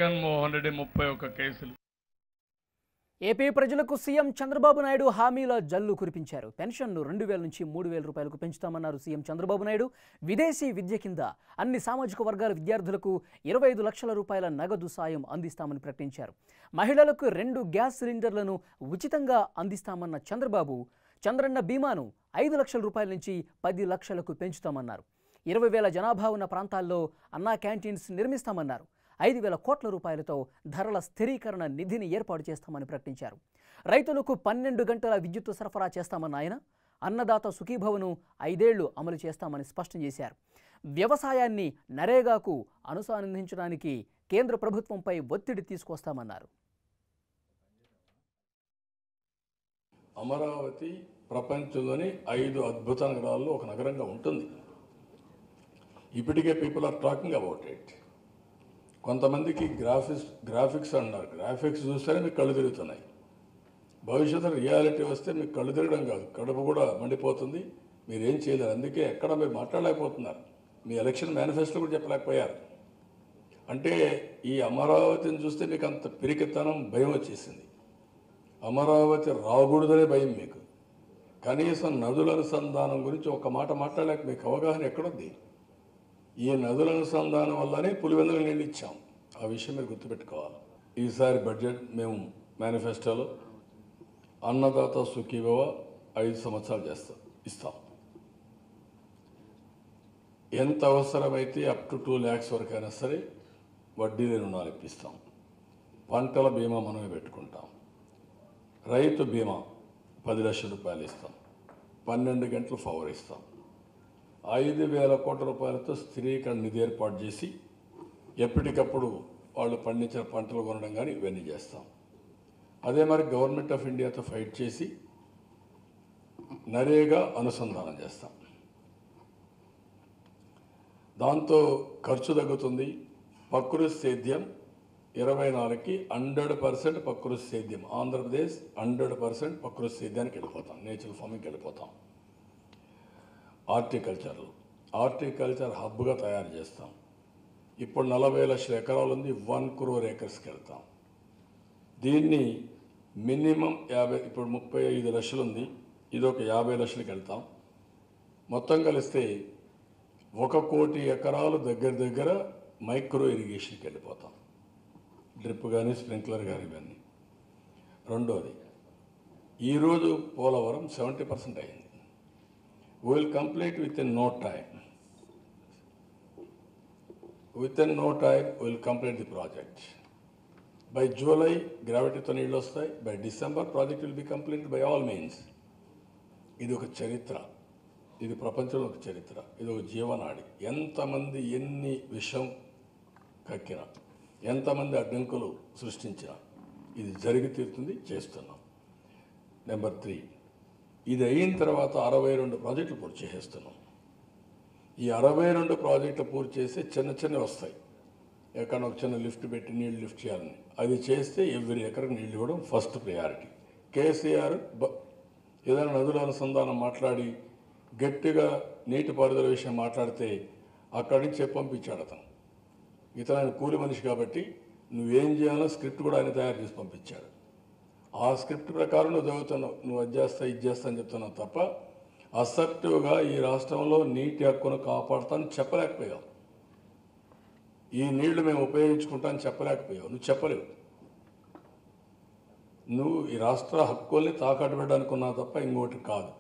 జగన్మోహన్ రెడ్డి 31 కేసులు. ఏపీ ప్రజలకు సీఎం చంద్రబాబు నాయుడు హామీల జల్లు కురిపించారు. పెన్షన్ను 2,000 నుంచి 3,000 రూపాయలకు పెంచుతామన్నారు సీఎం చంద్రబాబు నాయుడు. విదేశీ విద్య కింద అన్ని సామాజిక వర్గాల విద్యార్థులకు 25 లక్షల రూపాయల నగదు సాయం అందిస్తామని ప్రకటించారు. మహిళలకు 2 గ్యాస్ సిలిండర్లను ఉచితంగా అందిస్తామన్న చంద్రబాబు చంద్రన్న బీమాను 5 లక్షల రూపాయల నుంచి 10 లక్షలకు పెంచుతామన్నారు. 20,000 జనాభా ఉన్న ప్రాంతాల్లో అన్నా క్యాంటీన్స్ నిర్మిస్తామన్నారు. 5,000 కోట్ల రూపాయలతో ధరల స్థిరీకరణ నిధిని ఏర్పాటు చేస్తామని ప్రకటించారు. రైతులకు 12 గంటల విద్యుత్ సరఫరా చేస్తామన్న ఆయన అన్నదాత సుఖీభవను 5 ఏళ్లు అమలు చేస్తామని స్పష్టం చేశారు. వ్యవసాయాన్ని నరేగాకు అనుసంధానించడానికి కేంద్ర ప్రభుత్వంపై ఒత్తిడి తీసుకొస్తామన్నారు. అమరావతి ప్రపంచంలోని 5 అద్భుత నగరాల్లో ఒక నగరంగా ఉంటుంది. ఇప్పటికే people are talking about it. కొంతమందికి గ్రాఫిక్స్ అన్నారు. గ్రాఫిక్స్ చూస్తేనే మీకు కళ్ళు తిరుగుతున్నాయి. భవిష్యత్తులో రియాలిటీ వస్తే మీకు కళ్ళు తిరగడం కాదు, కడుపు కూడా మండిపోతుంది. మీరేం చేయలేరు. అందుకే ఎక్కడ మీరు మాట్లాడలేకపోతున్నారు. మీ ఎలక్షన్ మేనిఫెస్టో కూడా చెప్పలేకపోయారు. అంటే ఈ అమరావతిని చూస్తే మీకు అంత పిరికితనం, భయం వచ్చేసింది. అమరావతి రాకూడదనే భయం మీకు. కనీసం నదుల అనుసంధానం గురించి ఒక మాట మాట్లాడలేక మీకు అవగాహన ఎక్కడుంది? ఈ నదుల అనుసంధానం వల్లనే పులివెందులు నీళ్ళు ఇచ్చాం. ఆ విషయం మీరు గుర్తుపెట్టుకోవాలి. ఈసారి బడ్జెట్ మేము మేనిఫెస్టోలో అన్నదాత సుఖీభవ 5 సంవత్సరాలు ఇస్తాం. ఎంత అవసరమైతే అప్ టు 2 lakhs వరకైనా సరే వడ్డీ లేని రుణాలు ఇప్పిస్తాం. పంటల బీమా మనమే పెట్టుకుంటాం. రైతు బీమా 10 లక్షల రూపాయలు ఇస్తాం. 12 గంటలు పవర్ ఇస్తాం. 5,000 కోట్ల రూపాయలతో స్థిరీకరణ నిధి ఏర్పాటు చేసి ఎప్పటికప్పుడు వాళ్ళు పండించిన పంటలు కొనడం కానీ ఇవన్నీ చేస్తాం. అదే మరి గవర్నమెంట్ ఆఫ్ ఇండియాతో ఫైట్ చేసి నరేగా అనుసంధానం చేస్తాం. దాంతో ఖర్చు తగ్గుతుంది. ప్రకృతి సేద్యం 24కి 100% ప్రకృతి సేద్యం. ఆంధ్రప్రదేశ్ 100% ప్రకృతి సేద్యానికి వెళ్ళిపోతాం. నేచురల్ ఫార్మింగ్కి వెళ్ళిపోతాం. హార్టికల్చర్ హబ్గా తయారు చేస్తాం. ఇప్పుడు 40 లక్షల ఎకరాలు ఉంది. 1 crore acresకి వెళ్తాం. దీన్ని మినిమం 50, ఇప్పుడు 35 లక్షలు ఉంది. ఇది ఒక 50 లక్షలకి వెళ్తాం. మొత్తం కలిస్తే 1 కోటి ఎకరాలు దగ్గర మైక్రో ఇరిగేషన్కి వెళ్ళిపోతాం. డ్రిప్ కానీ స్ప్రింక్లర్ కానీ ఇవన్నీ. రెండోది, ఈరోజు పోలవరం 70% అయింది. We will complete within no time. Within no time, we will complete the project. By July, gravity-తో నీళ్ళు వస్తాయి. By December, project will be completed by all means. ఇది ఒక చరిత్ర. ఇది ప్రపంచంలో ఒక చరిత్ర. ఇది ఒక జీవనాడి. ఎంతమంది ఎన్ని విషం కక్కినా, ఎంతమంది అడ్డంకులు సృష్టించినా ఇది జరిగి తీరుతుంది. చేస్తున్నాం. నెంబర్ 3, ఇది అయిన తర్వాత 62 ప్రాజెక్టులు పూర్తి చేసేస్తున్నాం. ఈ 62 ప్రాజెక్టులు పూర్తి చేస్తే చిన్నవి వస్తాయి. ఎక్కడ ఒక చిన్న లిఫ్ట్ పెట్టి నీళ్ళు లిఫ్ట్ చేయాలని, అది చేస్తే ఎవ్రీ ఎకరకు నీళ్ళు ఇవ్వడం ఫస్ట్ ప్రయారిటీ. కేసీఆర్ ఏదైనా నదుల అనుసంధానం మాట్లాడి గట్టిగా నీటిపారుదల విషయం మాట్లాడితే అక్కడి నుంచి పంపించాడు అతను. ఆయన కూలి మనిషి కాబట్టి నువ్వేం చేయాలో స్క్రిప్ట్ కూడా ఆయన తయారు చేసి పంపించాడు. ఆ స్క్రిప్ట్ ప్రకారం నువ్వు చదువుతున్నావు. నువ్వు అది చేస్తా ఇది చేస్తా అని చెప్తున్నావు తప్ప అసర్టివ్గా ఈ రాష్ట్రంలో నీటి హక్కును కాపాడుతాను చెప్పలేకపోయావు. ఈ నీళ్లు మేము ఉపయోగించుకుంటాను చెప్పలేకపోయావు. నువ్వు చెప్పలేవు. నువ్వు ఈ రాష్ట్ర హక్కుల్ని తాకట్టు పెట్టడానికి ఉన్నావు తప్ప ఇంకోటి కాదు.